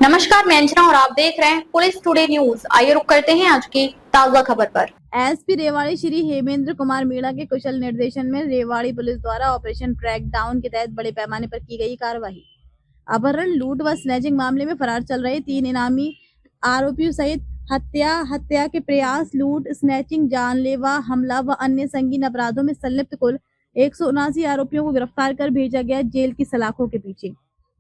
नमस्कार, मैं अंजना और आप देख रहे हैं पुलिस टुडे न्यूज। आइए रुक करते हैं आज की ताजा खबर पर। एसपी रेवाड़ी श्री हेमेंद्र कुमार मीणा के कुशल निर्देशन में रेवाड़ी पुलिस द्वारा ऑपरेशन ट्रैक डाउन के तहत बड़े पैमाने पर की गई कार्रवाई। अपहरण, लूट व स्नैचिंग मामले में फरार चल रहे 3 इनामी आरोपियों सहित हत्या के प्रयास, लूट, स्नैचिंग, जानलेवा हमला व अन्य संगीन अपराधों में संलिप्त कुल 179 आरोपियों को गिरफ्तार कर भेजा गया जेल की सलाखों के पीछे।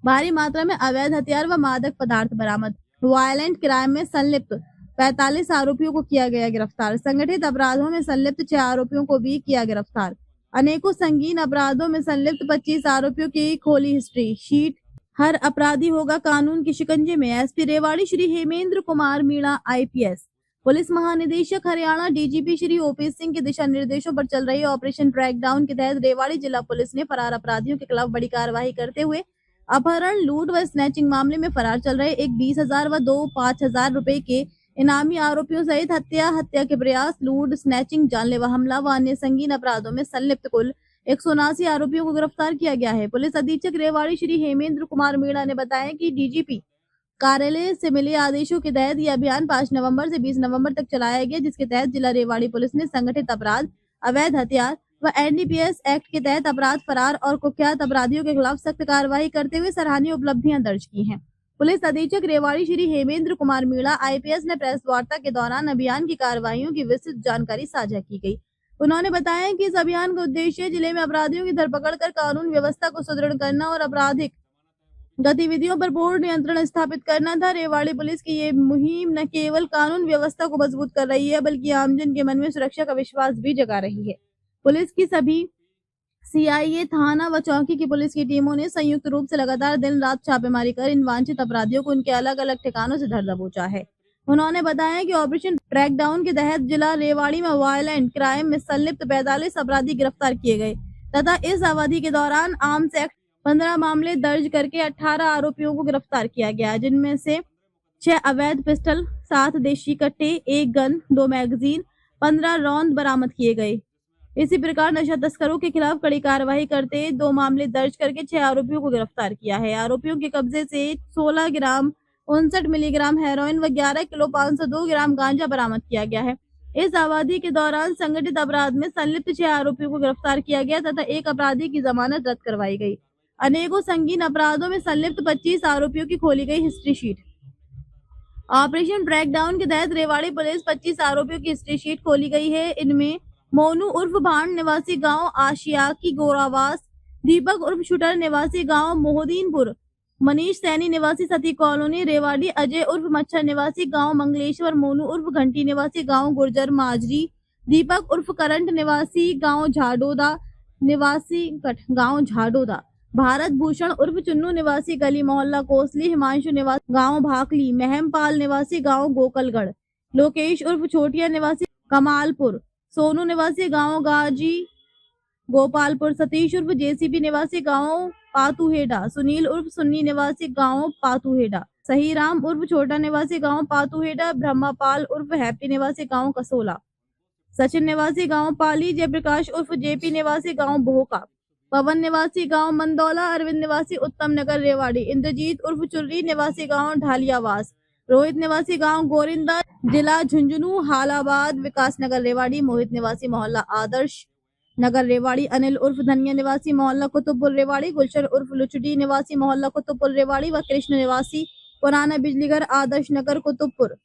भारी मात्रा में अवैध हथियार व मादक पदार्थ बरामद। वायलेंट क्राइम में संलिप्त 45 आरोपियों को किया गया गिरफ्तार। संगठित अपराधों में संलिप्त 6 आरोपियों को भी किया गिरफ्तार। अनेकों संगीन अपराधों में संलिप्त 25 आरोपियों की खोली हिस्ट्री शीट। हर अपराधी होगा कानून के शिकंजे में। SP Rewari Shri Hemendra Kumar Meena IPS, police महानिदेशक हरियाणा डीजीपी श्री ओपी सिंह के दिशा निर्देशों पर चल रही ऑपरेशन ट्रैक डाउन के तहत रेवाड़ी जिला पुलिस ने फरार अपराधियों के खिलाफ बड़ी कार्रवाई करते हुए अपहरण, लूट व स्नैचिंग मामले में फरार चल रहे एक 20,000 व 2 5,000 रुपए के इनामी आरोपियों सहित हत्या के प्रयास, लूट, स्नैचिंग, जानलेवा हमला व अन्य संगीन अपराधों में संलिप्त कुल 179 आरोपियों को गिरफ्तार किया गया है। पुलिस अधीक्षक रेवाड़ी श्री हेमेंद्र कुमार मीणा ने बताया कि डीजीपी कार्यालय से मिले आदेशों के तहत यह अभियान 5 नवंबर से 20 नवंबर तक चलाया गया, जिसके तहत जिला रेवाड़ी पुलिस ने संगठित अपराध, अवैध हथियार व एनडीपीएस एक्ट के तहत अपराध, फरार और कुख्यात अपराधियों के खिलाफ सख्त कार्रवाई करते हुए सराहनीय उपलब्धियां दर्ज की हैं। पुलिस अधीक्षक रेवाड़ी श्री हेमेंद्र कुमार मीणा आईपीएस ने प्रेस वार्ता के दौरान अभियान की कार्रवाइयों की विस्तृत जानकारी साझा की गई। उन्होंने बताया कि इस अभियान का उद्देश्य जिले में अपराधियों की धरपकड़ कर कानून व्यवस्था को सुदृढ़ करना और आपराधिक गतिविधियों पर पूर्ण नियंत्रण स्थापित करना था। रेवाड़ी पुलिस की ये मुहिम न केवल कानून व्यवस्था को मजबूत कर रही है, बल्कि आमजन के मन में सुरक्षा का विश्वास भी जगा रही है। पुलिस की सभी सीआईए, थाना व चौकी की पुलिस की टीमों ने संयुक्त रूप से लगातार दिन रात छापेमारी कर इन वांछित अपराधियों को उनके अलग अलग ठिकानों से धर दबोचा है। उन्होंने बताया कि ऑपरेशन ट्रैक डाउन के तहत जिला रेवाड़ी में वायलेंट क्राइम में संलिप्त 45 अपराधी गिरफ्तार किए गए तथा इस अवधि के दौरान आर्म्स एक्ट 15 मामले दर्ज करके 18 आरोपियों को गिरफ्तार किया गया, जिनमें से 6 अवैध पिस्टल, 7 देशी कट्टे, 1 गन, 2 मैगजीन, 15 रौंद बरामद किए गए। इसी प्रकार नशा तस्करों के खिलाफ कड़ी कार्रवाई करते 2 मामले दर्ज करके 6 आरोपियों को गिरफ्तार किया है। आरोपियों के कब्जे से 16 ग्राम 59 मिलीग्राम हेरोइन व 11 किलो 502 ग्राम गांजा बरामद किया गया है। इस अवधि के दौरान संगठित अपराध में संलिप्त 6 आरोपियों को गिरफ्तार किया गया तथा एक अपराधी की जमानत रद्द करवाई गई। अनेकों संगीन अपराधों में संलिप्त 25 आरोपियों की खोली गई history sheet. Operation track down के तहत रेवाड़ी पुलिस 25 आरोपियों की हिस्ट्री शीट खोली गई है। इनमें मोनू उर्फ भांड निवासी गांव आशिया की गोरावास, दीपक उर्फ शूटर निवासी गांव मोहदीनपुर, मनीष सैनी निवासी सती कॉलोनी रेवाड़ी, अजय उर्फ मच्छर निवासी गांव मंगलेश्वर, मोनू उर्फ घंटी निवासी गांव गुर्जर माजरी, दीपक उर्फ करंट निवासी गांव झाडोदा, भारत भूषण उर्फ चुन्नू निवासी गली मोहल्ला कोसली, हिमांशु निवासी गांव भाकली, महमपाल निवासी गांव गोकलगढ़, लोकेश उर्फ छोटिया निवासी कमालपुर, सोनू निवासी गांव गाजी गोपालपुर, सतीश उर्फ जेसीबी निवासी गांव पातुहेडा, सुनील उर्फ सुन्नी निवासी गांव पातुहेडा, सहीराम उर्फ छोटा निवासी गांव पातुहेडा, ब्रह्मापाल उर्फ हैप्पी निवासी गांव कसोला, सचिन निवासी गांव पाली, जयप्रकाश उर्फ जेपी निवासी गांव भोका, पवन निवासी गांव मंदौला, अरविंद निवासी उत्तम नगर रेवाड़ी, इंद्रजीत उर्फ चुर्री निवासी गांव ढालियावास, रोहित निवासी गांव गोरिंदा, जिला झुंझुनू, हालाबाद, विकास नगर रेवाड़ी, मोहित निवासी मोहल्ला आदर्श नगर रेवाड़ी, अनिल उर्फ धनिया निवासी मोहल्ला कुतुबपुर रेवाड़ी, गुलशन उर्फ लुचडी निवासी मोहल्ला कुतुबपुर रेवाड़ी व कृष्ण निवासी पुराना बिजलीघर आदर्श नगर कुतुबपुर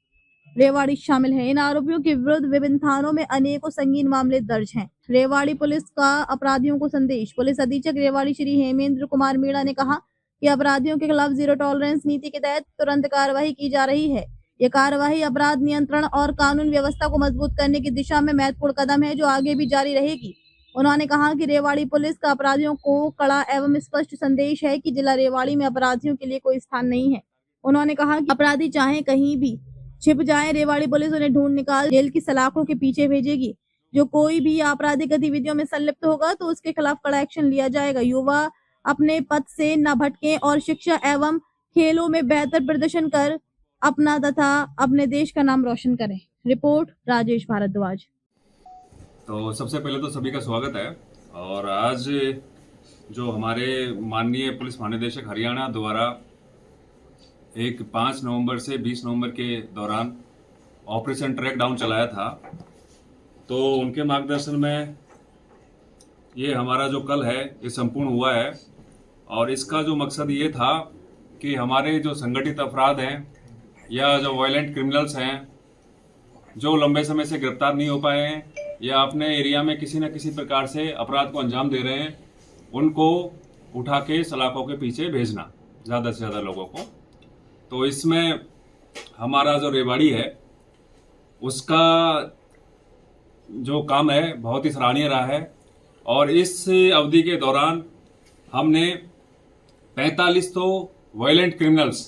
रेवाड़ी शामिल है। इन आरोपियों के विरुद्ध विभिन्न थानों में अनेकों संगीन मामले दर्ज हैं। रेवाड़ी पुलिस का अपराधियों को संदेश। पुलिस अधीक्षक रेवाड़ी श्री हेमेंद्र कुमार मीणा ने कहा कि अपराधियों के खिलाफ जीरो टॉलरेंस नीति के तहत तुरंत कार्रवाई की जा रही है। ये कार्रवाई अपराध नियंत्रण और कानून व्यवस्था को मजबूत करने की दिशा में महत्वपूर्ण कदम है, जो आगे भी जारी रहेगी। उन्होंने कहा कि रेवाड़ी पुलिस का अपराधियों को कड़ा एवं स्पष्ट संदेश है कि जिला रेवाड़ी में अपराधियों के लिए कोई स्थान नहीं है। उन्होंने कहा कि अपराधी चाहे कहीं भी छिप जाए, रेवाड़ी पुलिस उन्हें ढूंढ निकाल जेल की सलाखों के पीछे भेजेगी। जो कोई भी आपराधिक गतिविधियों में संलिप्त होगा तो उसके खिलाफ कड़ा एक्शन लिया जाएगा। युवा अपने पथ से न भटकें और शिक्षा एवं खेलों में बेहतर प्रदर्शन कर अपना तथा अपने देश का नाम रोशन करें। रिपोर्ट राजेश भारद्वाज। तो सबसे पहले तो सभी का स्वागत है। और आज जो हमारे माननीय पुलिस महानिदेशक हरियाणा द्वारा एक 5 नवंबर से 20 नवंबर के दौरान ऑपरेशन ट्रैक डाउन चलाया था। तो उनके मार्गदर्शन में ये हमारा जो कल है ये संपूर्ण हुआ है। और इसका जो मकसद ये था कि हमारे जो संगठित अपराध हैं या जो वायलेंट क्रिमिनल्स हैं जो लंबे समय से गिरफ्तार नहीं हो पाए हैं या अपने एरिया में किसी न किसी प्रकार से अपराध को अंजाम दे रहे हैं, उनको उठा के सलाखों के पीछे भेजना ज़्यादा से ज़्यादा लोगों को। तो इसमें हमारा जो रेवाड़ी है उसका जो काम है बहुत ही सराहनीय रहा है। और इस अवधि के दौरान हमने 45 तो वायलेंट क्रिमिनल्स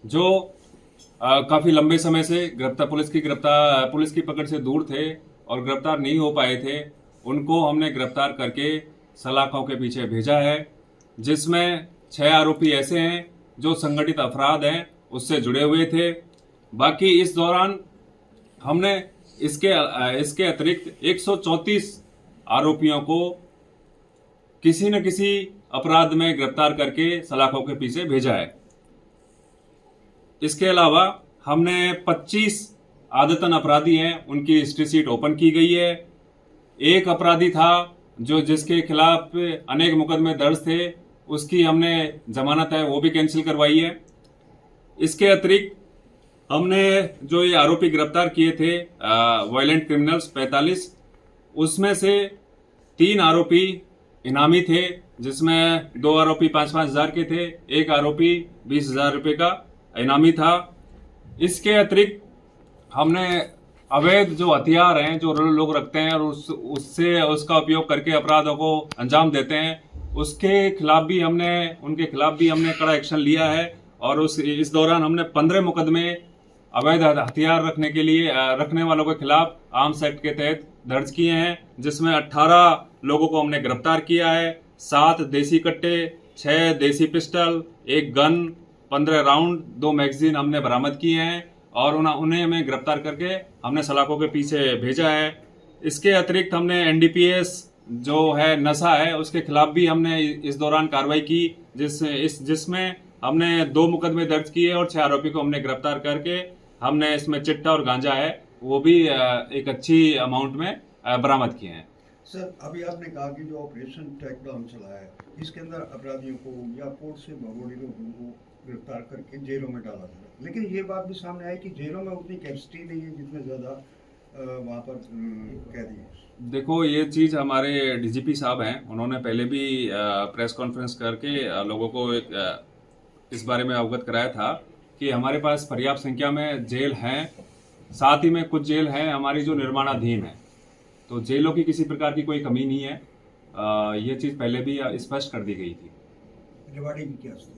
जो काफ़ी लंबे समय से पुलिस की पकड़ से दूर थे और गिरफ्तार नहीं हो पाए थे, उनको हमने गिरफ्तार करके सलाखों के पीछे भेजा है, जिसमें 6 आरोपी ऐसे हैं जो संगठित अपराध हैं उससे जुड़े हुए थे। बाकी इस दौरान हमने इसके अतिरिक्त 134 आरोपियों को किसी न किसी अपराध में गिरफ्तार करके सलाखों के पीछे भेजा है। इसके अलावा हमने 25 आदतन अपराधी हैं उनकी हिस्ट्री शीट ओपन की गई है। एक अपराधी था जिसके खिलाफ अनेक मुकदमे दर्ज थे, उसकी हमने जमानत है वो भी कैंसिल करवाई है। इसके अतिरिक्त हमने जो ये आरोपी गिरफ्तार किए थे वायलेंट क्रिमिनल्स 45, उसमें से 3 आरोपी इनामी थे, जिसमें 2 आरोपी 5-5 हज़ार के थे, 1 आरोपी 20,000 रुपये का इनामी था। इसके अतिरिक्त हमने अवैध जो हथियार हैं जो लोग रखते हैं और उसका उपयोग करके अपराधों को अंजाम देते हैं, उनके खिलाफ भी हमने कड़ा एक्शन लिया है। और इस दौरान हमने 15 मुकदमे अवैध हथियार रखने वालों के खिलाफ आर्म्स एक्ट के तहत दर्ज किए हैं, जिसमें 18 लोगों को हमने गिरफ्तार किया है। 7 देसी कट्टे, 6 देसी पिस्टल, 1 गन, 15 राउंड, 2 मैगजीन हमने बरामद किए हैं और उन्हें हमें गिरफ्तार करके हमने सलाखों के पीछे भेजा है। इसके अतिरिक्त हमने NDPS जो है नशा है उसके खिलाफ भी हमने इस दौरान कार्रवाई की, जिसमें हमने 2 मुकदमे दर्ज किए और 6 आरोपी को हमने गिरफ्तार करके हमने इसमें चिट्टा और गांजा है वो भी एक अच्छी अमाउंट में बरामद किए हैं। सर, अभी आपने कहा कि जो ऑपरेशन ट्रैक डाउन चलाया है इसके अंदर अपराधियों को या कोर्ट से भगोड़े लोगों को गिरफ्तार करके जेलों में डाला था, लेकिन ये बात भी सामने आई कि जेलों में उतनी कैपेसिटी नहीं है जितने ज़्यादा वहाँ पर कैदी हैं। देखो, ये चीज़ हमारे DGP साहब हैं, उन्होंने पहले भी प्रेस कॉन्फ्रेंस करके लोगों को इस बारे में अवगत कराया था कि हमारे पास पर्याप्त संख्या में जेल हैं। साथ ही में कुछ जेल हैं हमारी जो निर्माणाधीन है, तो जेलों की किसी प्रकार की कोई कमी नहीं है। ये चीज़ पहले भी स्पष्ट कर दी गई थी। रेवाड़ी की क्या स्थिति?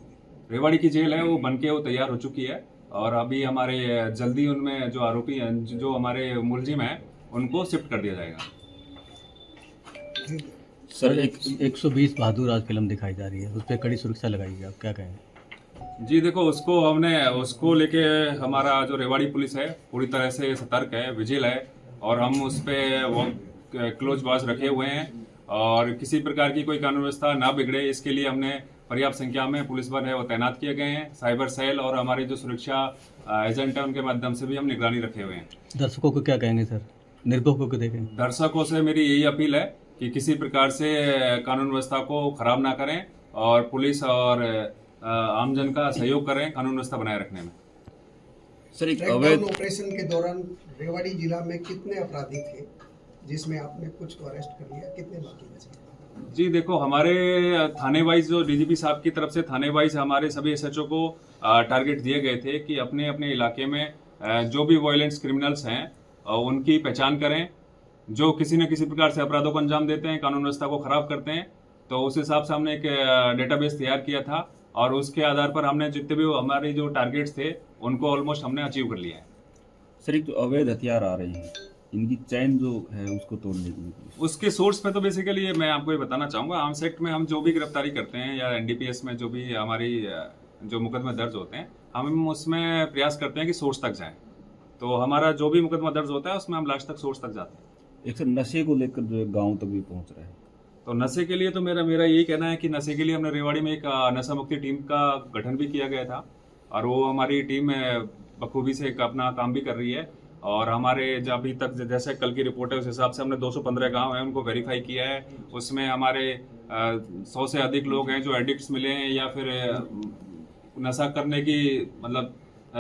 रेवाड़ी की जेल है वो बनके वो तैयार हो चुकी है और अभी हमारे जल्दी उनमें जो आरोपी हैं, जो हमारे मुलजिम हैं, उनको शिफ्ट कर दिया जाएगा। सर, 120 बहादुर आज फिल्म दिखाई जा रही है, उस पर कड़ी सुरक्षा लगाई है, आप क्या कहें? जी देखो, उसको लेके हमारा जो रेवाड़ी पुलिस है पूरी तरह से सतर्क है, विजिल है और हम उस पर क्लोज वॉच रखे हुए हैं और किसी प्रकार की कोई कानून व्यवस्था ना बिगड़े इसके लिए हमने पर्याप्त संख्या में पुलिस बल है वो तैनात किए गए हैं। साइबर सेल और हमारे जो सुरक्षा एजेंट है उनके माध्यम से भी हम निगरानी रखे हुए हैं। दर्शकों को क्या कहेंगे सर, निर्भोग को देखें? दर्शकों से मेरी यही अपील है कि किसी प्रकार से कानून व्यवस्था को खराब ना करें और पुलिस और आमजन का सहयोग करें कानून व्यवस्था बनाए रखने में। सर, एक अवैध ऑपरेशन के दौरान रेवाड़ी जिला में कितने अपराधी थे जिसमें आपने कुछ को अरेस्ट कर लिया, कितने बाकी बचे? जी देखो, हमारे थाने वाइज जो DGP साहब की तरफ से थाने वाइज हमारे सभी SHO को टारगेट दिए गए थे कि अपने अपने इलाके में जो भी वायलेंस क्रिमिनल्स हैं उनकी पहचान करें, जो किसी न किसी प्रकार से अपराधों को अंजाम देते हैं, कानून व्यवस्था को खराब करते हैं। तो उस हिसाब से हमने एक डेटाबेस तैयार किया था और उसके आधार पर हमने जितने भी हमारे जो टारगेट्स थे उनको ऑलमोस्ट हमने अचीव कर लिया है। सर, एक तो अवैध हथियार आ रहे हैं, इनकी चैन जो है उसको तोड़ने के लिए उसके सोर्स पे तो बेसिकली मैं आपको ये बताना चाहूँगा, आर्म्स एक्ट में हम जो भी गिरफ्तारी करते हैं या NDPS में जो भी हमारी जो मुकदमे दर्ज होते हैं, हम उसमें प्रयास करते हैं कि सोर्स तक जाएं। तो हमारा जो भी मुकदमा दर्ज होता है उसमें हम लास्ट तक सोर्स तक जाते हैं। एक सर नशे को लेकर जो है गाँव तक भी पहुँच रहा है, तो नशे के लिए तो मेरा यही कहना है कि नशे के लिए हमने रेवाड़ी में एक नशा मुक्ति टीम का गठन भी किया गया था और वो हमारी टीम बखूबी से अपना काम भी कर रही है। और हमारे जो अभी तक जैसे कल की रिपोर्ट है उस हिसाब से हमने 215 गांव हैं उनको वेरीफाई किया है। उसमें हमारे 100 से अधिक लोग हैं जो एडिक्ट्स मिले हैं या फिर नशा करने की मतलब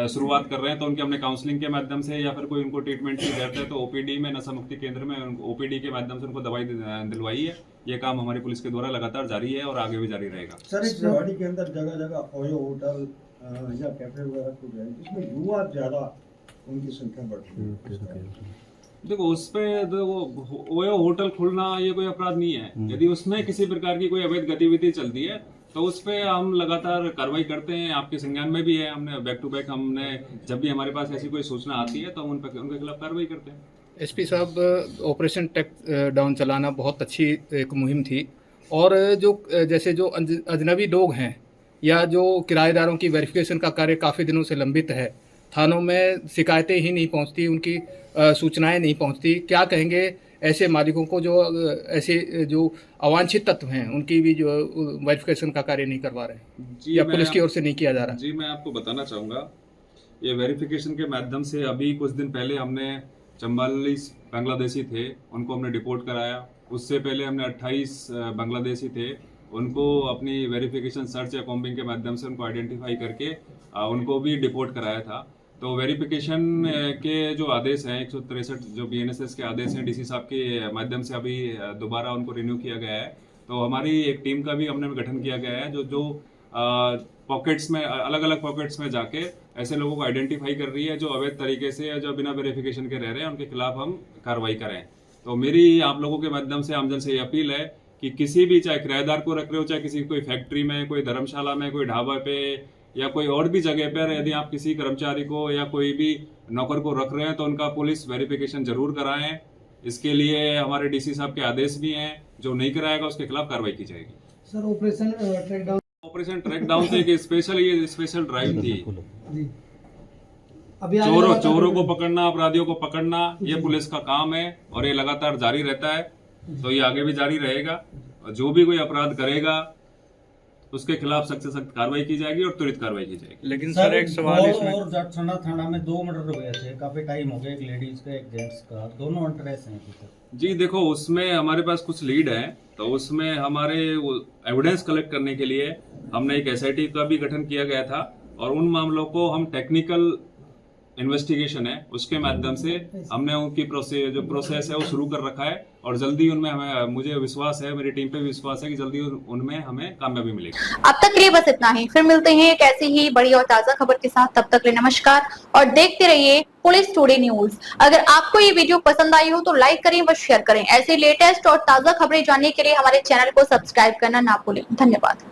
शुरुआत कर रहे हैं, तो उनके हमने काउंसलिंग के माध्यम से या फिर कोई उनको ट्रीटमेंट की जरूरत है तो ओपीडी में नशा मुक्ति केंद्र में ओपीडी के माध्यम से उनको दवाई दिलवाई है। ये काम हमारी पुलिस के द्वारा लगातार जारी है और आगे भी जारी रहेगा। सर इस रेवाड़ी के अंदर जगह जगह ओयो होटल या कैफे वगैरह खुल रहे हैं जिसमें युवा ज्यादा उनकी संख्या बढ़ रही है। देखो उस पे ओयो होटल खुलना ये कोई अपराध नहीं है। यदि उसमें किसी प्रकार की कोई अवैध गतिविधि चलती है तो उस पे हम लगातार कार्रवाई करते हैं। आपके संज्ञान में भी है, हमने बैक टू बैक हमने जब भी हमारे पास ऐसी कोई सूचना आती है तो हम उनके खिलाफ कार्रवाई करते हैं। एसपी साहब, ऑपरेशन टैग डाउन चलाना बहुत अच्छी एक मुहिम थी और जो जैसे जो अजनबी लोग हैं या जो किराएदारों की वेरिफिकेशन का कार्य काफ़ी दिनों से लंबित है, थानों में शिकायतें ही नहीं पहुंचती, उनकी सूचनाएं नहीं पहुंचती, क्या कहेंगे ऐसे मालिकों को जो ऐसे जो अवांछित तत्व हैं उनकी भी जो वेरिफिकेशन का कार्य नहीं करवा रहे हैं या पुलिस की ओर से नहीं किया जा रहा? जी मैं आपको बताना चाहूँगा, ये वेरिफिकेशन के माध्यम से अभी कुछ दिन पहले हमने 44 बांग्लादेशी थे उनको हमने डिपोर्ट कराया। उससे पहले हमने 28 बांग्लादेशी थे उनको अपनी वेरिफिकेशन सर्च या कॉम्बिंग के माध्यम से उनको आइडेंटिफाई करके उनको भी डिपोर्ट कराया था। तो वेरिफिकेशन के जो आदेश हैं 163 जो BNSS के आदेश हैं डीसी साहब के माध्यम से अभी दोबारा उनको रिन्यू किया गया है। तो हमारी एक टीम का भी हमने गठन किया गया है जो पॉकेट्स में अलग अलग पॉकेट्स में जाके ऐसे लोगों को आइडेंटिफाई कर रही है जो अवैध तरीके से या जो बिना वेरिफिकेशन के रह रहे हैं, उनके खिलाफ हम कार्रवाई करें। तो मेरी आप लोगों के माध्यम से आमजन से ये अपील है कि किसी भी, चाहे किराएदार को रख रहे हो, चाहे किसी कोई फैक्ट्री में, कोई धर्मशाला में, कोई ढाबा पे या कोई और भी जगह पर यदि आप किसी कर्मचारी को या कोई भी नौकर को रख रहे हैं तो उनका पुलिस वेरिफिकेशन जरूर कराएं। इसके लिए हमारे डीसी साहब के आदेश भी हैं, जो नहीं कराएगा उसके खिलाफ कार्रवाई की जाएगी। सर ऑपरेशन ट्रैक डाउन से एक स्पेशल ड्राइव थी। अभी चोरों को पकड़ना, अपराधियों को पकड़ना, ये पुलिस का काम है और ये लगातार जारी रहता है। तो ये आगे भी जारी रहेगा और जो भी कोई अपराध करेगा उसके खिलाफ सख्त से सख्त कार्रवाई की जाएगी और त्वरित कार्रवाई की जाएगी। लेकिन सर एक सवाल इसमें और जाटसंडा थाना में 2 मर्डर हुए थे, काफी टाइम हो गया, एक लेडीज का एक जेंट्स का, दोनों अनट्रेस हैं अभी तक। जी देखो उसमें हमारे पास कुछ लीड है, तो उसमें हमारे एविडेंस कलेक्ट करने के लिए हमने एक SIT का भी गठन किया गया था और उन मामलों को हम टेक्निकल इन्वेस्टिगेशन है उसके माध्यम से हमने उनकी प्रोसेस है वो शुरू कर रखा है और जल्दी उनमें हमें, मुझे विश्वास है, मेरी टीम पे भी विश्वास है कि जल्दी उनमें हमें कामयाबी मिलेगी। अब तक के लिए बस इतना ही, फिर मिलते हैं एक ऐसी ही बड़ी और ताजा खबर के साथ। तब तक के लिए नमस्कार और देखते रहिए पुलिस टुडे न्यूज। अगर आपको ये वीडियो पसंद आई हो तो लाइक करें व शेयर करें। ऐसे लेटेस्ट और ताजा खबरें जानने के लिए हमारे चैनल को सब्सक्राइब करना ना भूलें। धन्यवाद।